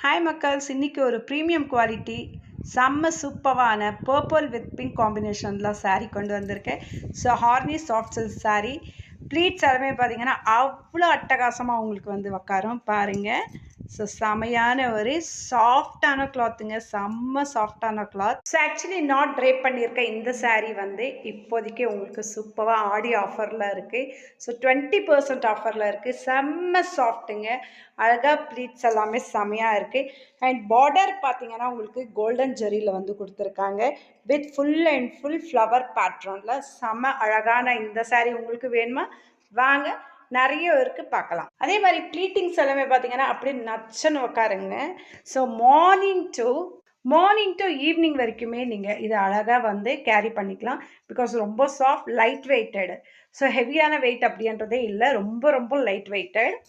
Hi மக்கள்ஸ், இன்றைக்கி ஒரு premium quality செம்ம சூப்பரான பர்பிள் வித் பிங்க் காம்பினேஷனில் saree கொண்டு வந்திருக்கேன். ஸோ ஹார்னி சாஃப்ட் சில்க் saree ப்ளீட்ஸ் எல்லாமே பார்த்தீங்கன்னா அவ்வளோ அட்டகாசமாக உங்களுக்கு வந்து உக்காரும் பாருங்கள். ஸோ செமையான ஒரு சாஃப்டான கிளாத்துங்க, செம்ம சாஃப்டான cloth. So actually not drape பண்ணியிருக்க இந்த saree வந்து இப்போதைக்கு உங்களுக்கு சூப்பராக ஆடி ஆஃபரில் இருக்குது. ஸோ 20% ஆஃபரில் இருக்குது. செம்ம சாஃப்ட்டுங்க, அழகாக ப்ளீட்ஸ் எல்லாமே செம்மையாக இருக்குது. அண்ட் பார்டர் பார்த்தீங்கன்னா உங்களுக்கு கோல்டன் ஜெரியில் வந்து கொடுத்துருக்காங்க with full and full flower பேட்ரனில். செம்ம அழகான இந்த saree உங்களுக்கு வேணுமா வாங்க, நிறைய இருக்குது பார்க்கலாம். அதே மாதிரி ப்ளீட்டிங்ஸ் எல்லாமே பார்த்தீங்கன்னா அப்படியே நச்சுன்னு உட்காருங்க. ஸோ மார்னிங் டு ஈவினிங் வரைக்குமே நீங்கள் இதை அழகாக வந்து கேரி பண்ணிக்கலாம். பிகாஸ் ரொம்ப சாஃப்ட், லைட் வெயிட்டட். ஸோ ஹெவியான வெயிட் அப்படின்றதே இல்லை, ரொம்ப ரொம்ப லைட் வெயிட்டட்.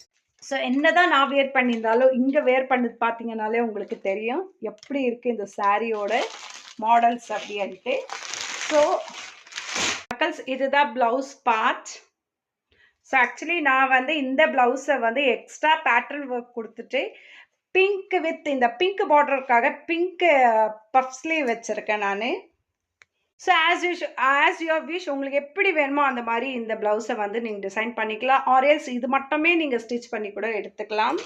ஸோ என்னதான் நான் வேர் பண்ணியிருந்தாலும் இங்கே வேர் பண்ணது பார்த்தீங்கன்னாலே உங்களுக்கு தெரியும் எப்படி இருக்குது இந்த சாரியோட மாடல்ஸ் அப்படின்ட்டு. ஸோ மக்கள்ஸ், இதுதான் ப்ளவுஸ் பார்ட். ஸோ ஆக்சுவலி நான் வந்து இந்த ப்ளவுஸை வந்து எக்ஸ்ட்ரா பேட்டர்ன் ஒர்க் கொடுத்துட்டு பிங்க் வித் இந்த பிங்க் பார்டருக்காக பிங்க் பஃப் ஸ்லீவ் வச்சுருக்கேன் நான். ஸோ ஆஸ் யுவர் விஷ், உங்களுக்கு எப்படி வேணுமோ அந்த மாதிரி இந்த ப்ளவுஸை வந்து நீங்கள் டிசைன் பண்ணிக்கலாம். ஆர்எல்ஸ் இது மட்டுமே நீங்கள் ஸ்டிச் பண்ணி கூட எடுத்துக்கலாம்.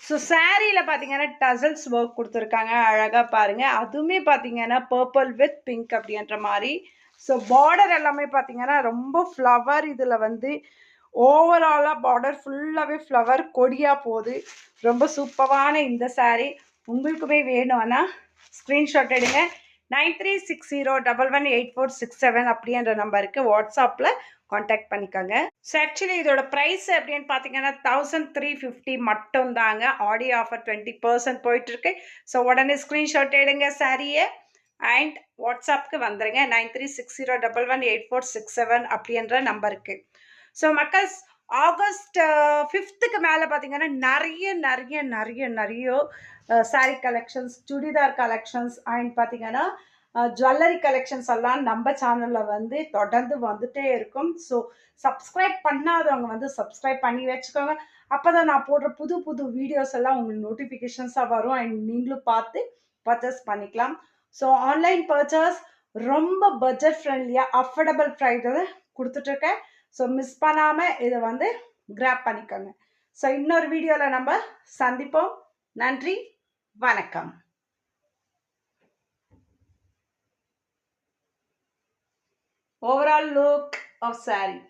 ஸோ சாரியில் பார்த்தீங்கன்னா டசல்ஸ் ஒர்க் கொடுத்துருக்காங்க, அழகாக பாருங்கள். அதுவுமே பார்த்தீங்கன்னா பர்பிள் வித் பிங்க் அப்படின்ற மாதிரி. ஸோ பார்டர் எல்லாமே பார்த்தீங்கன்னா ரொம்ப ஃப்ளவர், இதில் வந்து ஓவராலாக பார்டர் ஃபுல்லாகவே ஃப்ளவர் கொடியாக போகுது. ரொம்ப சூப்பரான இந்த saree உங்களுக்குமே வேணும்னா ஸ்க்ரீன்ஷாட் எடுங்க. 9360118467 அப்படின்ற நம்பருக்கு வாட்ஸ்அப்பில் காண்டாக்ட் பண்ணிக்கோங்க. ஸோ ஆக்சுவலி இதோட ப்ரைஸ் அப்படின்னு பார்த்தீங்கன்னா 1350 மட்டும் தாங்க. ஆடி ஆஃபர் 20% போயிட்டுருக்கு. ஸோ உடனே ஸ்க்ரீன்ஷாட் எடுங்க சாரியை அண்ட் வாட்ஸ்அப்புக்கு வந்துடுங்க 9360118467 அப்படின்ற நம்பருக்கு. ஸோ மக்கள்ஸ், ஆகஸ்ட் 5க்கு மேலே பார்த்தீங்கன்னா நிறைய நிறைய நிறைய நிறைய sari collections, churidar collections and பார்த்தீங்கன்னா ஜுவல்லரி கலெக்ஷன்ஸ் எல்லாம் நம்ம சேனலில் வந்து தொடர்ந்து வந்துட்டே இருக்கும். ஸோ சப்ஸ்கிரைப் பண்ணாதவங்க வந்து சப்ஸ்கிரைப் பண்ணி வச்சுக்கோங்க. அப்போ தான் நான் போடுற புது புது வீடியோஸ் எல்லாம் உங்களுக்கு நோட்டிஃபிகேஷன்ஸாக வரும் அண்ட் நீங்களும் பார்த்து பர்ச்சேஸ் பண்ணிக்கலாம். ஸோ ஆன்லைன் பர்ச்சேஸ் ரொம்ப பட்ஜெட் ஃப்ரெண்ட்லியாக அஃபோர்டபுள் ப்ரைஸில் கொடுத்துட்ருக்கேன். ஸோ மிஸ் பண்ணாமல் இதை வந்து கிராப் பண்ணிக்கோங்க. ஸோ இன்னொரு வீடியோவில் நம்ம சந்திப்போம். நன்றி, வணக்கம். Overall look of saree.